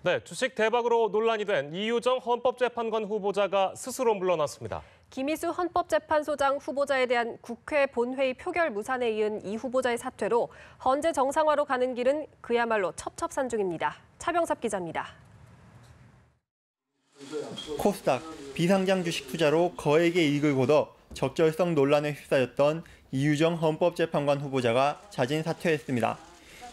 네, 주식 대박으로 논란이 된 이유정 헌법재판관 후보자가 스스로 물러났습니다. 김희수 헌법재판소장 후보자에 대한 국회 본회의 표결 무산에 이은 이 후보자의 사퇴로 헌재 정상화로 가는 길은 그야말로 첩첩산중입니다. 차병섭 기자입니다. 코스닥 비상장 주식 투자로 거액의 이익을 거둬 적절성 논란에 휩싸였던 이유정 헌법재판관 후보자가 자진 사퇴했습니다.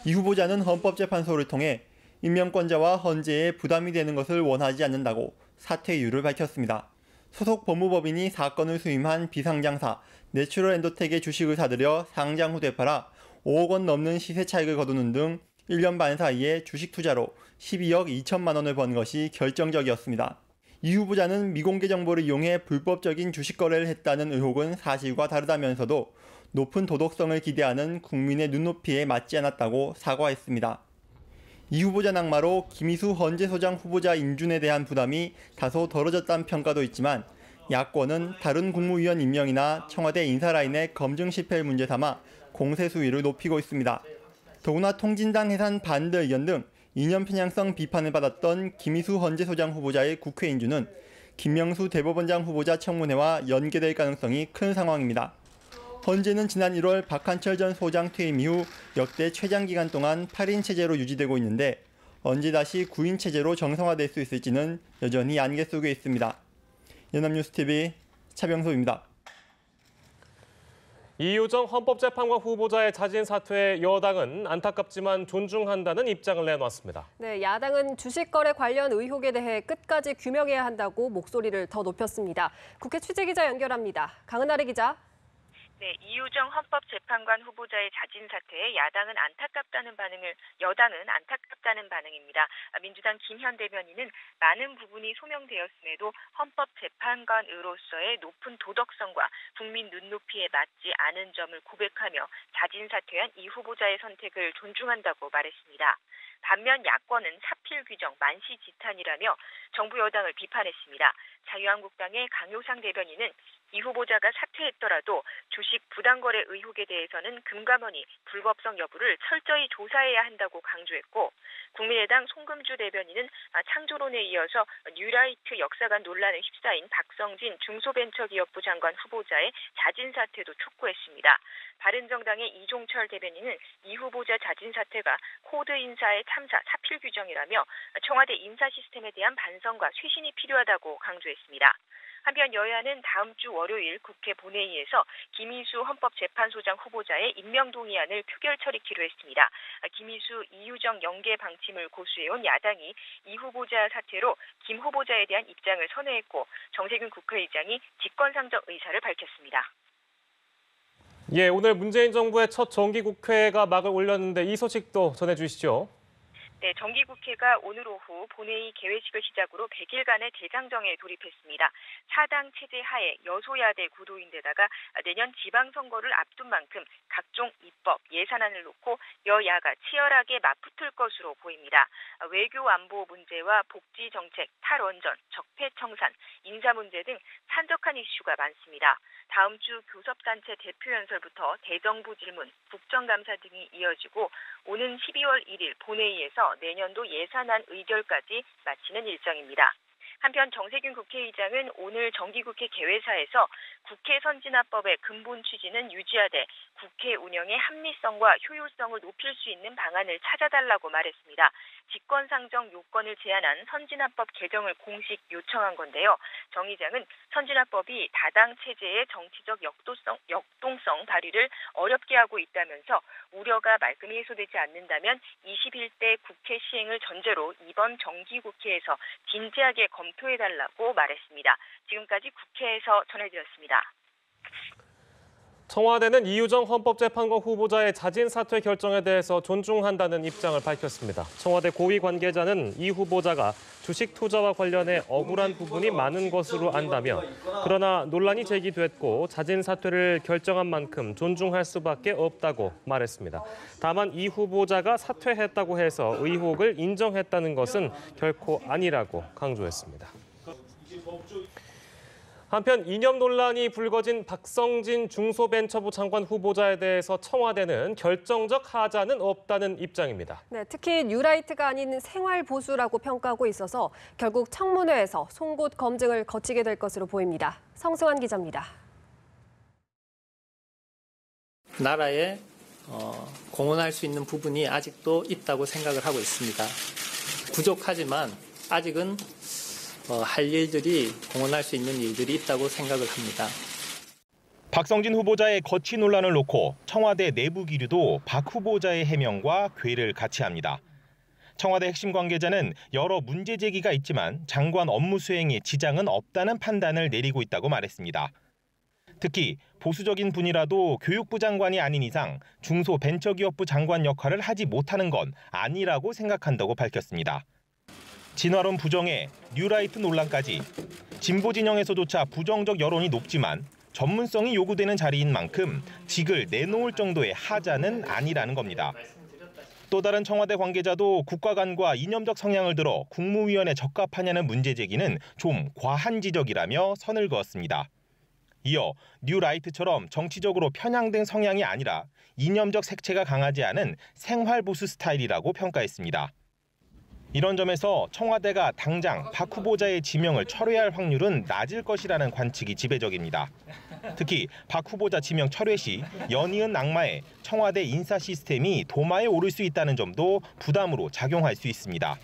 이 후보자는 헌법재판소를 통해 임명권자와 헌재에 부담이 되는 것을 원하지 않는다고 사퇴 이유를 밝혔습니다. 소속 법무법인이 사건을 수임한 비상장사 내추럴엔도텍의 주식을 사들여 상장 후 되팔아 5억 원 넘는 시세 차익을 거두는 등 1년 반 사이에 주식 투자로 12억 2천만 원을 번 것이 결정적이었습니다. 이 후보자는 미공개 정보를 이용해 불법적인 주식 거래를 했다는 의혹은 사실과 다르다면서도 높은 도덕성을 기대하는 국민의 눈높이에 맞지 않았다고 사과했습니다. 이 후보자 낙마로 김희수 헌재소장 후보자 인준에 대한 부담이 다소 덜어졌다는 평가도 있지만 야권은 다른 국무위원 임명이나 청와대 인사 라인의 검증 실패를 문제 삼아 공세 수위를 높이고 있습니다. 더구나 통진당 해산 반대 의견 등 이념 편향성 비판을 받았던 김희수 헌재소장 후보자의 국회 인준은 김명수 대법원장 후보자 청문회와 연계될 가능성이 큰 상황입니다. 헌재는 지난 1월 박한철 전 소장 퇴임 이후 역대 최장 기간 동안 8인 체제로 유지되고 있는데 언제 다시 9인 체제로 정상화될 수 있을지는 여전히 안개 속에 있습니다. 연합뉴스TV 차병섭입니다. 이유정 헌법재판관 후보자의 자진 사퇴에 여당은 안타깝지만 존중한다는 입장을 내놨습니다. 네, 야당은 주식 거래 관련 의혹에 대해 끝까지 규명해야 한다고 목소리를 더 높였습니다. 국회 취재기자 연결합니다. 강은하리 기자. 네, 이유정 헌법재판관 후보자의 자진 사퇴에 여당은 안타깝다는 반응입니다. 민주당 김현 대변인은 많은 부분이 소명되었음에도 헌법재판관으로서의 높은 도덕성과 국민 눈높이에 맞지 않은 점을 고백하며 자진 사퇴한 이 후보자의 선택을 존중한다고 말했습니다. 반면 야권은 사필 규정 만시지탄이라며 정부 여당을 비판했습니다. 자유한국당의 강효상 대변인은 이 후보자가 사퇴했더라도 주식 부당거래 의혹에 대해서는 금감원이 불법성 여부를 철저히 조사해야 한다고 강조했고 국민의당 송금주 대변인은 창조론에 이어서 뉴라이트 역사관 논란에 휩싸인 박성진 중소벤처기업부 장관 후보자의 자진 사퇴도 촉구했습니다. 바른정당의 이종철 대변인은 이 후보자 자진 사퇴가 코드 인사의 참사 사필 규정이라며 청와대 인사 시스템에 대한 반성과 쇄신이 필요하다고 강조했습니다. 한편 여야는 다음 주 월요일 국회 본회의에서 김희수 헌법재판소장 후보자의 임명 동의안을 표결 처리키로 했습니다. 김희수, 이유정 연계 방침을 고수해온 야당이 이 후보자 사퇴로 김 후보자에 대한 입장을 선회했고 정세균 국회의장이 직권상정 의사를 밝혔습니다. 예, 오늘 문재인 정부의 첫 정기국회가 막을 올렸는데 이 소식도 전해주시죠. 네, 정기국회가 오늘 오후 본회의 개회식을 시작으로 100일간의 대장정에 돌입했습니다. 4당 체제 하에 여소야대 구도인데다가 내년 지방선거를 앞둔 만큼 각종 입법, 예산안을 놓고 여야가 치열하게 맞붙을 것으로 보입니다. 외교 안보 문제와 복지 정책, 탈원전, 적폐청산, 인사 문제 등 산적한 이슈가 많습니다. 다음 주 교섭단체 대표연설부터 대정부 질문, 국정감사 등이 이어지고 오는 12월 1일 본회의에서 내년도 예산안 의결까지 마치는 일정입니다. 한편 정세균 국회의장은 오늘 정기국회 개회사에서 국회 선진화법의 근본 취지는 유지하되 국회 운영의 합리성과 효율성을 높일 수 있는 방안을 찾아달라고 말했습니다. 직권상정 요건을 제한한 선진화법 개정을 공식 요청한 건데요. 정 의장은 선진화법이 다당 체제의 정치적 역동성 발휘를 어렵게 하고 있다면서 우려가 말끔히 해소되지 않는다면 21대 국회 시행을 전제로 이번 정기국회에서 진지하게 검토해달라고 말했습니다. 지금까지 국회에서 전해드렸습니다. 청와대는 이유정 헌법재판관 후보자의 자진 사퇴 결정에 대해서 존중한다는 입장을 밝혔습니다. 청와대 고위 관계자는 이 후보자가 주식 투자와 관련해 억울한 부분이 많은 것으로 안다며 그러나 논란이 제기됐고 자진 사퇴를 결정한 만큼 존중할 수밖에 없다고 말했습니다. 다만 이 후보자가 사퇴했다고 해서 의혹을 인정했다는 것은 결코 아니라고 강조했습니다. 한편 이념 논란이 불거진 박성진 중소벤처부 장관 후보자에 대해서 청와대는 결정적 하자는 없다는 입장입니다. 네, 특히 뉴라이트가 아닌 생활보수라고 평가하고 있어서 결국 청문회에서 송곳 검증을 거치게 될 것으로 보입니다. 성승환 기자입니다. 나라에 공헌할 수 있는 부분이 아직도 있다고 생각을 하고 있습니다. 부족하지만 아직은 할 일들이, 공헌할 수 있는 일들이 있다고 생각을 합니다. 박성진 후보자의 거취 논란을 놓고 청와대 내부 기류도 박 후보자의 해명과 궤를 같이 합니다. 청와대 핵심 관계자는 여러 문제 제기가 있지만 장관 업무 수행에 지장은 없다는 판단을 내리고 있다고 말했습니다. 특히 보수적인 분이라도 교육부 장관이 아닌 이상 중소벤처기업부 장관 역할을 하지 못하는 건 아니라고 생각한다고 밝혔습니다. 진화론 부정에 뉴라이트 논란까지 진보 진영에서조차 부정적 여론이 높지만 전문성이 요구되는 자리인 만큼 직을 내놓을 정도의 하자는 아니라는 겁니다. 또 다른 청와대 관계자도 국가 간과 이념적 성향을 들어 국무위원에 적합하냐는 문제 제기는 좀 과한 지적이라며 선을 그었습니다. 이어 뉴라이트처럼 정치적으로 편향된 성향이 아니라 이념적 색채가 강하지 않은 생활보수 스타일이라고 평가했습니다. 이런 점에서 청와대가 당장 박 후보자의 지명을 철회할 확률은 낮을 것이라는 관측이 지배적입니다. 특히 박 후보자 지명 철회 시 연이은 낙마에 청와대 인사 시스템이 도마에 오를 수 있다는 점도 부담으로 작용할 수 있습니다.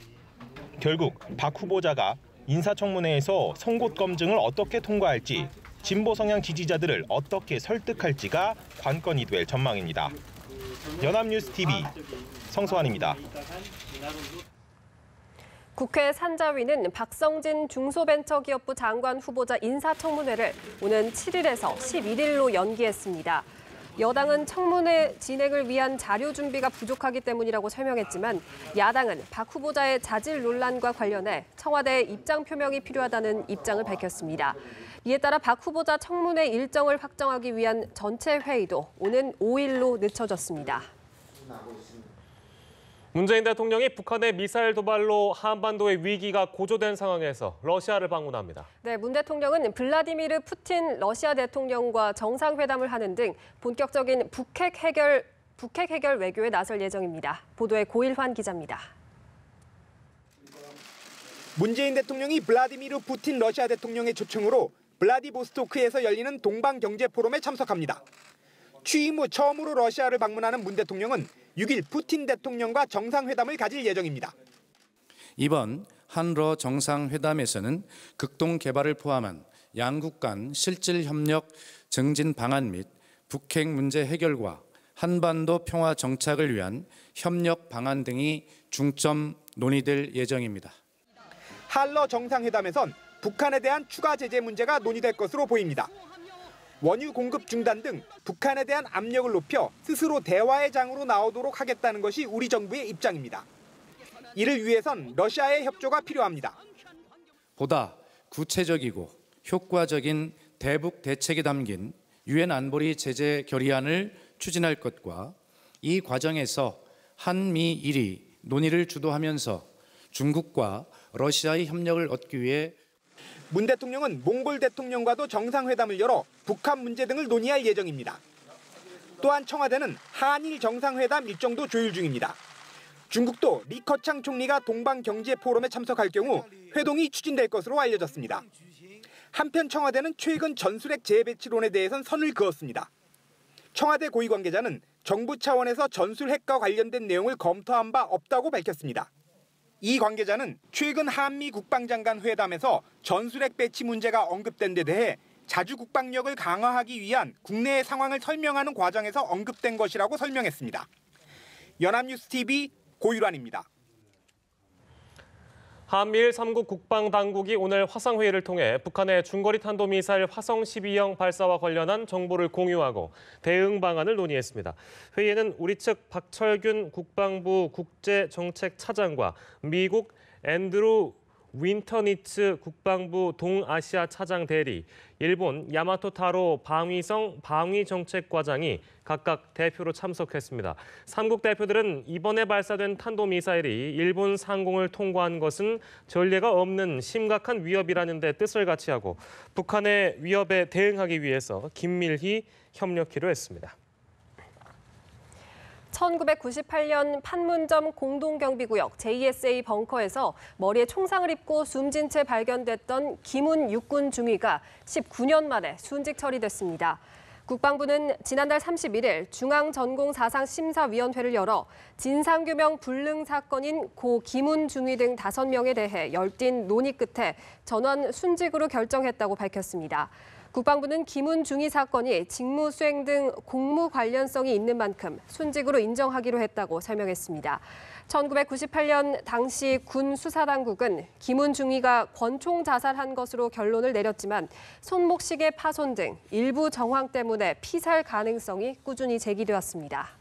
결국 박 후보자가 인사청문회에서 송곳 검증을 어떻게 통과할지, 진보 성향 지지자들을 어떻게 설득할지가 관건이 될 전망입니다. 연합뉴스TV 성소환입니다. 국회 산자위는 박성진 중소벤처기업부 장관 후보자 인사청문회를 오는 7일에서 11일로 연기했습니다. 여당은 청문회 진행을 위한 자료 준비가 부족하기 때문이라고 설명했지만 야당은 박 후보자의 자질 논란과 관련해 청와대의 입장 표명이 필요하다는 입장을 밝혔습니다. 이에 따라 박 후보자 청문회 일정을 확정하기 위한 전체 회의도 오는 5일로 늦춰졌습니다. 문재인 대통령이 북한의 미사일 도발로 한반도의 위기가 고조된 상황에서 러시아를 방문합니다. 네, 문 대통령은 블라디미르 푸틴 러시아 대통령과 정상회담을 하는 등 본격적인 북핵 해결 외교에 나설 예정입니다. 보도에 고일환 기자입니다. 문재인 대통령이 블라디미르 푸틴 러시아 대통령의 초청으로 블라디보스토크에서 열리는 동방경제포럼에 참석합니다. 취임 후 처음으로 러시아를 방문하는 문 대통령은 6일 푸틴 대통령과 정상회담을 가질 예정입니다. 이번 한러 정상회담에서는 극동 개발을 포함한 양국 간 실질 협력 증진 방안 및 북핵 문제 해결과 한반도 평화 정착을 위한 협력 방안 등이 중점 논의될 예정입니다. 한러 정상회담에선 북한에 대한 추가 제재 문제가 논의될 것으로 보입니다. 원유 공급 중단 등 북한에 대한 압력을 높여 스스로 대화의 장으로 나오도록 하겠다는 것이 우리 정부의 입장입니다. 이를 위해선 러시아의 협조가 필요합니다. 보다 구체적이고 효과적인 대북 대책이 담긴 유엔 안보리 제재 결의안을 추진할 것과 이 과정에서 한미일이 논의를 주도하면서 중국과 러시아의 협력을 얻기 위해 문 대통령은 몽골 대통령과도 정상회담을 열어 북한 문제 등을 논의할 예정입니다. 또한 청와대는 한일 정상회담 일정도 조율 중입니다. 중국도 리커창 총리가 동방경제포럼에 참석할 경우 회동이 추진될 것으로 알려졌습니다. 한편 청와대는 최근 전술핵 재배치론에 대해선 선을 그었습니다. 청와대 고위 관계자는 정부 차원에서 전술핵과 관련된 내용을 검토한 바 없다고 밝혔습니다. 이 관계자는 최근 한미 국방장관 회담에서 전술핵 배치 문제가 언급된 데 대해 자주 국방력을 강화하기 위한 국내의 상황을 설명하는 과정에서 언급된 것이라고 설명했습니다. 연합뉴스TV 고유란입니다. 한미일 3국 국방당국이 오늘 화상회의를 통해 북한의 중거리 탄도미사일 화성 12형 발사와 관련한 정보를 공유하고 대응 방안을 논의했습니다. 회의에는 우리 측 박철균 국방부 국제정책차장과 미국 앤드루 윈터니츠 국방부 동아시아 차장 대리, 일본 야마토타로 방위성 방위정책과장이 각각 대표로 참석했습니다. 3국 대표들은 이번에 발사된 탄도미사일이 일본 상공을 통과한 것은 전례가 없는 심각한 위협이라는 데 뜻을 같이 하고 북한의 위협에 대응하기 위해서 긴밀히 협력키로 했습니다. 1998년 판문점 공동경비구역 JSA 벙커에서 머리에 총상을 입고 숨진 채 발견됐던 김훈 육군 중위가 19년 만에 순직 처리됐습니다. 국방부는 지난달 31일 중앙전공사상심사위원회를 열어 진상규명 불능 사건인 고 김훈 중위 등 5명에 대해 열띤 논의 끝에 전원 순직으로 결정했다고 밝혔습니다. 국방부는 김훈 중위 사건이 직무 수행 등 공무 관련성이 있는 만큼 순직으로 인정하기로 했다고 설명했습니다. 1998년 당시 군 수사당국은 김훈 중위가 권총 자살한 것으로 결론을 내렸지만 손목시계 파손 등 일부 정황 때문에 피살 가능성이 꾸준히 제기되었습니다.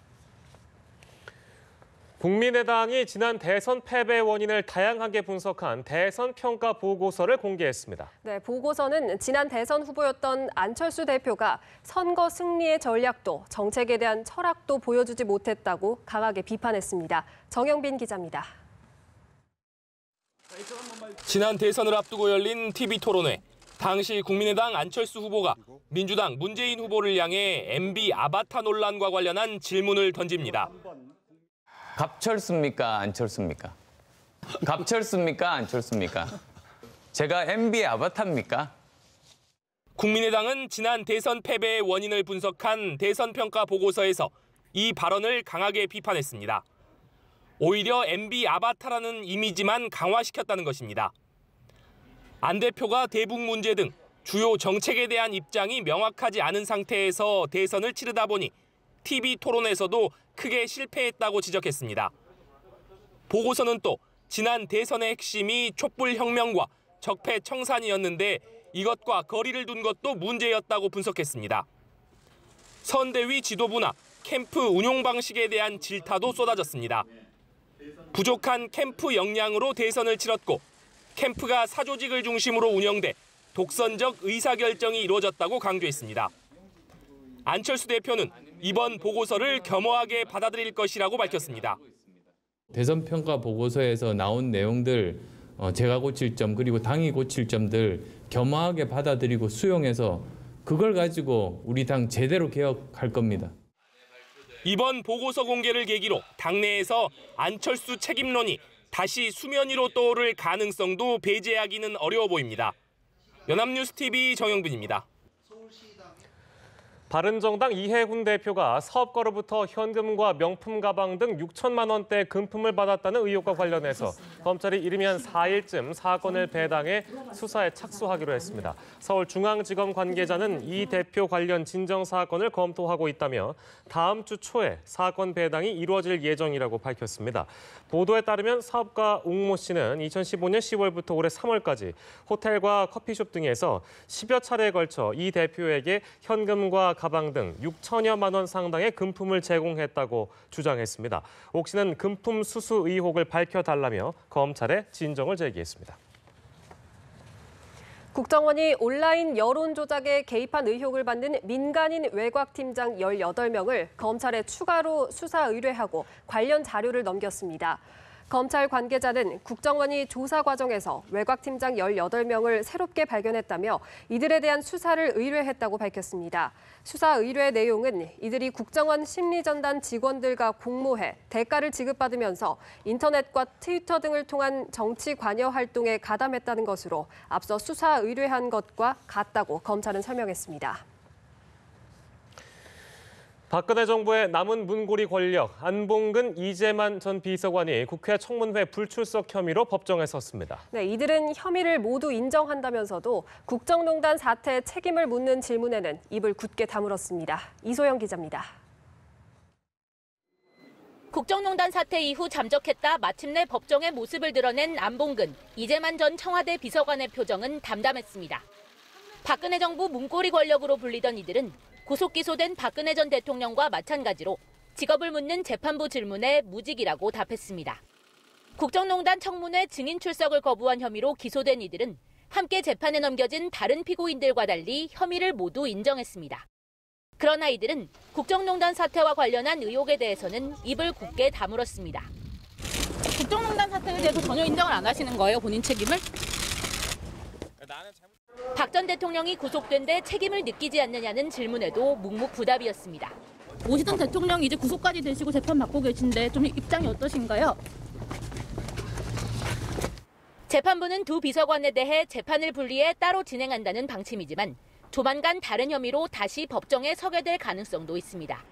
국민의당이 지난 대선 패배 원인을 다양하게 분석한 대선 평가 보고서를 공개했습니다. 네, 보고서는 지난 대선 후보였던 안철수 대표가 선거 승리의 전략도 정책에 대한 철학도 보여주지 못했다고 강하게 비판했습니다. 정영빈 기자입니다. 지난 대선을 앞두고 열린 TV토론회. 당시 국민의당 안철수 후보가 민주당 문재인 후보를 향해 MB 아바타 논란과 관련한 질문을 던집니다. 갑철습니까? 안철수입니까? 갑철습니까? 안철수입니까? 제가 MB 아바타입니까? 국민의당은 지난 대선 패배의 원인을 분석한 대선 평가 보고서에서 이 발언을 강하게 비판했습니다. 오히려 MB 아바타라는 이미지만 강화시켰다는 것입니다. 안 대표가 대북 문제 등 주요 정책에 대한 입장이 명확하지 않은 상태에서 대선을 치르다 보니 TV 토론에서도 크게 실패했다고 지적했습니다. 보고서는 또 지난 대선의 핵심이 촛불혁명과 적폐청산이었는데 이것과 거리를 둔 것도 문제였다고 분석했습니다. 선대위 지도부나 캠프 운용 방식에 대한 질타도 쏟아졌습니다. 부족한 캠프 역량으로 대선을 치렀고 캠프가 사조직을 중심으로 운영돼 독선적 의사결정이 이루어졌다고 강조했습니다. 안철수 대표는 이번 보고서를 겸허하게 받아들일 것이라고 밝혔습니다. 대선 평가 보고서에서 나온 내용들, 제가 고칠 점 그리고 당이 고칠 점들 겸허하게 받아들이고 수용해서 그걸 가지고 우리 당 제대로 개혁할 겁니다. 이번 보고서 공개를 계기로 당내에서 안철수 책임론이 다시 수면 위로 떠오를 가능성도 배제하기는 어려워 보입니다. 연합뉴스TV 정영빈입니다. 바른정당 이해훈 대표가 사업가로부터 현금과 명품 가방 등 6천만 원대 금품을 받았다는 의혹과 관련해서 검찰이 이르면 4일쯤 사건을 배당해 수사에 착수하기로 했습니다. 서울중앙지검 관계자는 이 대표 관련 진정 사건을 검토하고 있다며 다음 주 초에 사건 배당이 이루어질 예정이라고 밝혔습니다. 보도에 따르면 사업가 옥모 씨는 2015년 10월부터 올해 3월까지 호텔과 커피숍 등에서 10여 차례에 걸쳐 이 대표에게 현금과 가방 등 6천여만 원 상당의 금품을 제공했다고 주장했습니다. 옥 씨는 금품 수수 의혹을 밝혀달라며 검찰에 진정을 제기했습니다. 국정원이 온라인 여론 조작에 개입한 의혹을 받는 민간인 외곽팀장 18명을 검찰에 추가로 수사 의뢰하고 관련 자료를 넘겼습니다. 검찰 관계자는 국정원이 조사 과정에서 외곽팀장 18명을 새롭게 발견했다며 이들에 대한 수사를 의뢰했다고 밝혔습니다. 수사 의뢰 내용은 이들이 국정원 심리전단 직원들과 공모해 대가를 지급받으면서 인터넷과 트위터 등을 통한 정치 관여 활동에 가담했다는 것으로 앞서 수사 의뢰한 것과 같다고 검찰은 설명했습니다. 박근혜 정부의 남은 문고리 권력, 안봉근, 이재만 전 비서관이 국회 청문회 불출석 혐의로 법정에 섰습니다. 네, 이들은 혐의를 모두 인정한다면서도 국정농단 사태 책임을 묻는 질문에는 입을 굳게 다물었습니다. 이소영 기자입니다. 국정농단 사태 이후 잠적했다 마침내 법정에 모습을 드러낸 안봉근, 이재만 전 청와대 비서관의 표정은 담담했습니다. 박근혜 정부 문고리 권력으로 불리던 이들은 구속 기소된 박근혜 전 대통령과 마찬가지로 직업을 묻는 재판부 질문에 무직이라고 답했습니다. 국정농단 청문회 증인 출석을 거부한 혐의로 기소된 이들은 함께 재판에 넘겨진 다른 피고인들과 달리 혐의를 모두 인정했습니다. 그러나 이들은 국정농단 사태와 관련한 의혹에 대해서는 입을 굳게 다물었습니다. 국정농단 사태에 대해서 전혀 인정을 안 하시는 거예요, 본인 책임을? 박 전 대통령이 구속된 데 책임을 느끼지 않느냐는 질문에도 묵묵부답이었습니다. 오시던 대통령이 이제 구속까지 되시고 재판 받고 계신데 좀 입장이 어떠신가요? 재판부는 두 비서관에 대해 재판을 분리해 따로 진행한다는 방침이지만 조만간 다른 혐의로 다시 법정에 서게 될 가능성도 있습니다.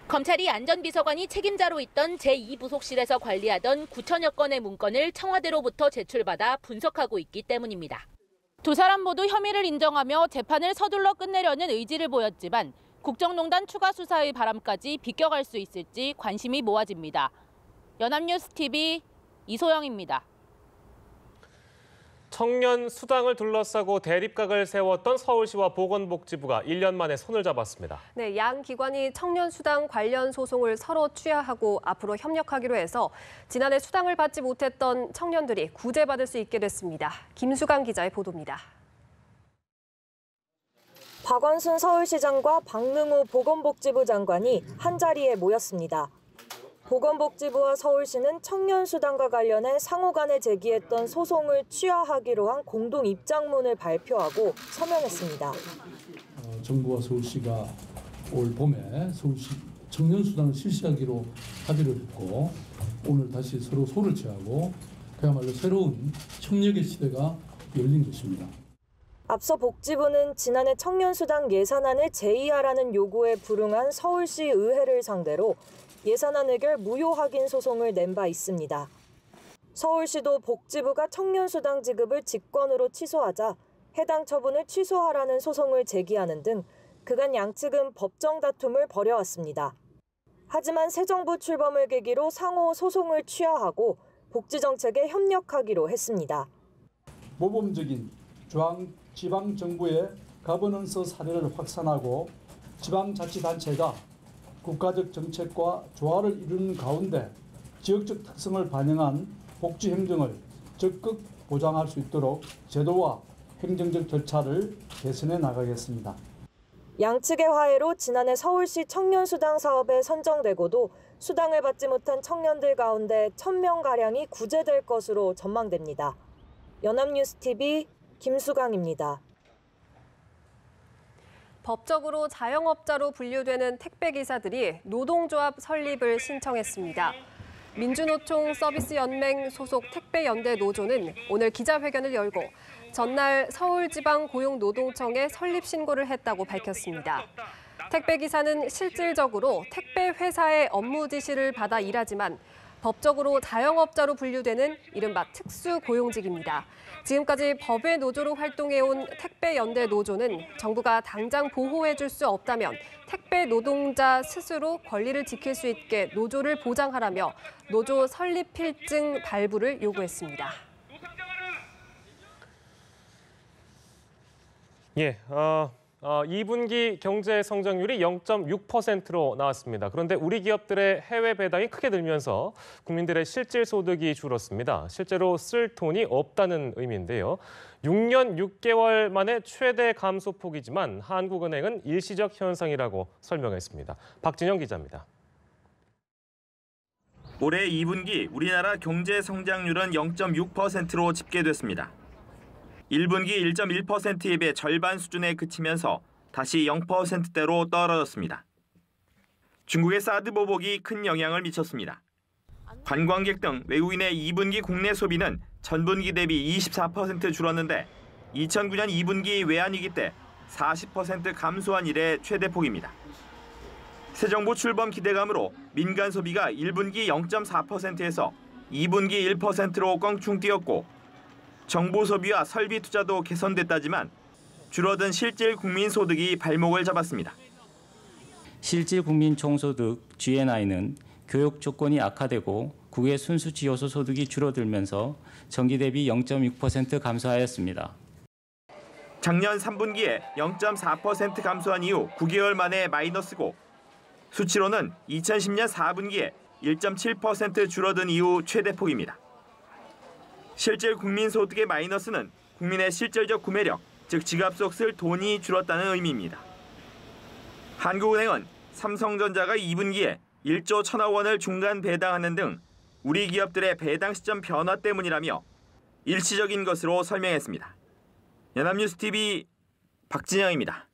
검찰이 안전비서관이 책임자로 있던 제2부속실에서 관리하던 9천여 건의 문건을 청와대로부터 제출받아 분석하고 있기 때문입니다. 두 사람 모두 혐의를 인정하며 재판을 서둘러 끝내려는 의지를 보였지만 국정농단 추가 수사의 바람까지 비껴갈 수 있을지 관심이 모아집니다. 연합뉴스TV 이소영입니다. 청년 수당을 둘러싸고 대립각을 세웠던 서울시와 보건복지부가 1년 만에 손을 잡았습니다. 네, 양 기관이 청년 수당 관련 소송을 서로 취하하고 앞으로 협력하기로 해서 지난해 수당을 받지 못했던 청년들이 구제받을 수 있게 됐습니다. 김수강 기자의 보도입니다. 박원순 서울시장과 박능우 보건복지부 장관이 한자리에 모였습니다. 보건복지부와 서울시는 청년수당과 관련해 상호 간에 제기했던 소송을 취하하기로 한 공동 입장문을 발표하고 서명했습니다. 정부와 서울시가 올 봄에 서울시 청년수당을 실시하기로 합의를 했고 오늘 다시 서로 소를 취하고 그야말로 새로운 협력의 시대가 열린 것입니다. 앞서 복지부는 지난해 청년수당 예산안을 제의하라는 요구에 불응한 서울시 의회를 상대로 예산안 의결 무효 확인 소송을 낸 바 있습니다. 서울시도 복지부가 청년수당 지급을 직권으로 취소하자 해당 처분을 취소하라는 소송을 제기하는 등 그간 양측은 법정 다툼을 벌여왔습니다. 하지만 새 정부 출범을 계기로 상호 소송을 취하하고 복지정책에 협력하기로 했습니다. 모범적인 지방정부의 가버넌스 사례를 확산하고 지방자치단체가 국가적 정책과 조화를 이루는 가운데 지역적 특성을 반영한 복지 행정을 적극 보장할 수 있도록 제도와 행정적 절차를 개선해 나가겠습니다. 양측의 화해로 지난해 서울시 청년수당 사업에 선정되고도 수당을 받지 못한 청년들 가운데 1,000명가량이 구제될 것으로 전망됩니다. 연합뉴스TV 김수강입니다. 법적으로 자영업자로 분류되는 택배기사들이 노동조합 설립을 신청했습니다. 민주노총 서비스연맹 소속 택배연대 노조는 오늘 기자회견을 열고 전날 서울지방고용노동청에 설립 신고를 했다고 밝혔습니다. 택배기사는 실질적으로 택배회사의 업무 지시를 받아 일하지만 법적으로 자영업자로 분류되는 이른바 특수고용직입니다. 지금까지 법외 노조로 활동해온 택배연대 노조는 정부가 당장 보호해줄 수 없다면 택배 노동자 스스로 권리를 지킬 수 있게 노조를 보장하라며 노조 설립 필증 발부를 요구했습니다. 예, 2분기 경제 성장률이 0.6%로 나왔습니다. 그런데 우리 기업들의 해외 배당이 크게 늘면서 국민들의 실질 소득이 줄었습니다. 실제로 쓸 돈이 없다는 의미인데요. 6년 6개월 만에 최대 감소폭이지만 한국은행은 일시적 현상이라고 설명했습니다. 박진영 기자입니다. 올해 2분기 우리나라 경제 성장률은 0.6%로 집계됐습니다. 1분기 1.1%에 비해 절반 수준에 그치면서 다시 0%대로 떨어졌습니다. 중국의 사드 보복이 큰 영향을 미쳤습니다. 관광객 등 외국인의 2분기 국내 소비는 전분기 대비 24% 줄었는데 2009년 2분기 외환위기 때 40% 감소한 이래 최대폭입니다. 새 정부 출범 기대감으로 민간 소비가 1분기 0.4%에서 2분기 1%로 껑충 뛰었고 정부 소비와 설비 투자도 개선됐다지만 줄어든 실질 국민 소득이 발목을 잡았습니다. 실질 국민 총소득 GNI는 교육 조건이 악화되고 국외 순수 지요소 소득이 줄어들면서 전기 대비 0.6% 감소하였습니다. 작년 3분기에 0.4% 감소한 이후 9개월 만에 마이너스고 수치로는 2010년 4분기에 1.7% 줄어든 이후 최대폭입니다. 실질 국민 소득의 마이너스는 국민의 실질적 구매력, 즉 지갑 속 쓸 돈이 줄었다는 의미입니다. 한국은행은 삼성전자가 2분기에 1조 1천억 원을 중간 배당하는 등 우리 기업들의 배당 시점 변화 때문이라며 일시적인 것으로 설명했습니다. 연합뉴스TV 박진영입니다.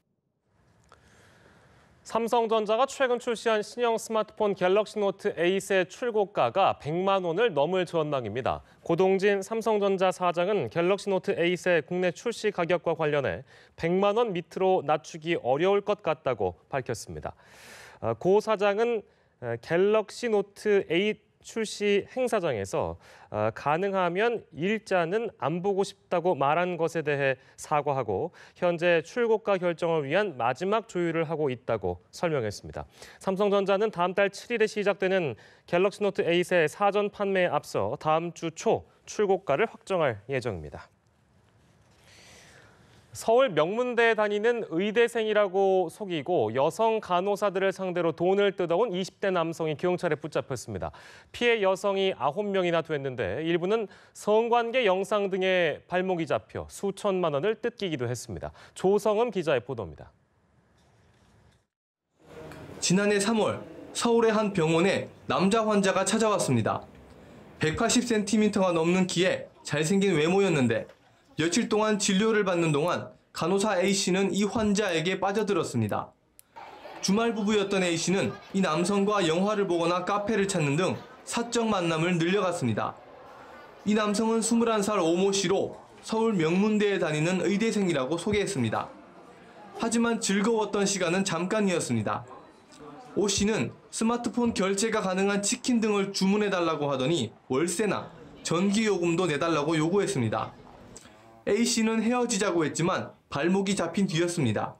삼성전자가 최근 출시한 신형 스마트폰 갤럭시 노트 8의 출고가가 100만 원을 넘을 전망입니다. 고동진 삼성전자 사장은 갤럭시 노트 8의 국내 출시 가격과 관련해 100만 원 밑으로 낮추기 어려울 것 같다고 밝혔습니다. 고 사장은 갤럭시 노트 8 출시 행사장에서 가능하면 일자는 안 보고 싶다고 말한 것에 대해 사과하고 현재 출고가 결정을 위한 마지막 조율을 하고 있다고 설명했습니다. 삼성전자는 다음 달 7일에 시작되는 갤럭시 노트 8의 사전 판매에 앞서 다음 주 초 출고가를 확정할 예정입니다. 서울 명문대에 다니는 의대생이라고 속이고 여성 간호사들을 상대로 돈을 뜯어온 20대 남성이 경찰에 붙잡혔습니다. 피해 여성이 9명이나 됐는데 일부는 성관계 영상 등의 발목이 잡혀 수천만 원을 뜯기기도 했습니다. 조성음 기자의 보도입니다. 지난해 3월 서울의 한 병원에 남자 환자가 찾아왔습니다. 180cm가 넘는 키에 잘생긴 외모였는데 며칠 동안 진료를 받는 동안 간호사 A씨는 이 환자에게 빠져들었습니다. 주말 부부였던 A씨는 이 남성과 영화를 보거나 카페를 찾는 등 사적 만남을 늘려갔습니다. 이 남성은 21살 오모 씨로 서울 명문대에 다니는 의대생이라고 소개했습니다. 하지만 즐거웠던 시간은 잠깐이었습니다. 오 씨는 스마트폰 결제가 가능한 치킨 등을 주문해달라고 하더니 월세나 전기요금도 내달라고 요구했습니다. A씨는 헤어지자고 했지만 발목이 잡힌 뒤였습니다.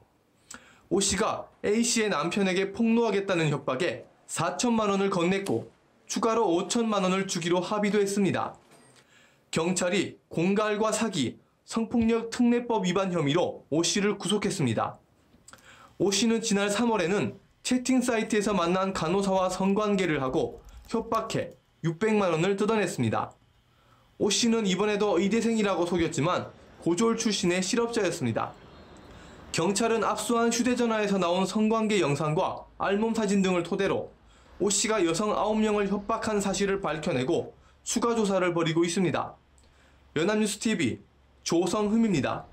O씨가 A씨의 남편에게 폭로하겠다는 협박에 4천만 원을 건넸고 추가로 5천만 원을 주기로 합의도 했습니다. 경찰이 공갈과 사기, 성폭력 특례법 위반 혐의로 O씨를 구속했습니다. O씨는 지난 3월에는 채팅 사이트에서 만난 간호사와 성관계를 하고 협박해 600만 원을 뜯어냈습니다. O씨는 이번에도 의대생이라고 속였지만 고졸 출신의 실업자였습니다. 경찰은 압수한 휴대전화에서 나온 성관계 영상과 알몸 사진 등을 토대로 O씨가 여성 9명을 협박한 사실을 밝혀내고 추가 조사를 벌이고 있습니다. 연합뉴스TV 조성흠입니다.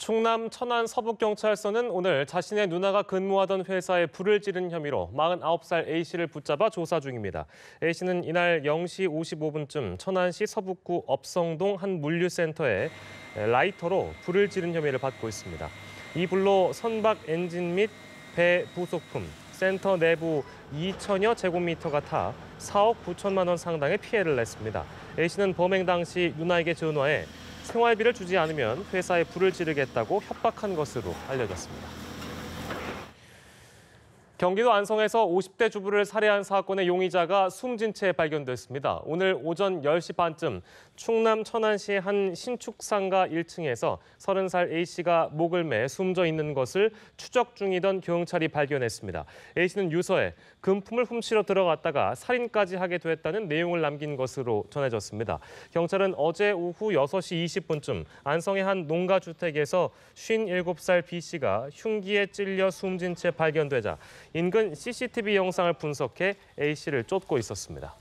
충남 천안 서북경찰서는 오늘 자신의 누나가 근무하던 회사에 불을 지른 혐의로 49살 A씨를 붙잡아 조사 중입니다. A씨는 이날 0시 55분쯤 천안시 서북구 업성동 한 물류센터에 라이터로 불을 지른 혐의를 받고 있습니다. 이 불로 선박 엔진 및 배 부속품, 센터 내부 2천여 제곱미터가 타 4억 9천만 원 상당의 피해를 냈습니다. A씨는 범행 당시 누나에게 전화해 생활비를 주지 않으면 회사에 불을 지르겠다고 협박한 것으로 알려졌습니다. 경기도 안성에서 50대 주부를 살해한 사건의 용의자가 숨진 채 발견됐습니다. 오늘 오전 10시 반쯤 충남 천안시 한 신축상가 1층에서 30살 A씨가 목을 매 숨져 있는 것을 추적 중이던 경찰이 발견했습니다. A씨는 유서에 금품을 훔치러 들어갔다가 살인까지 하게 됐다는 내용을 남긴 것으로 전해졌습니다. 경찰은 어제 오후 6시 20분쯤 안성의 한 농가주택에서 57살 B씨가 흉기에 찔려 숨진 채 발견되자 인근 CCTV 영상을 분석해 A씨를 쫓고 있었습니다.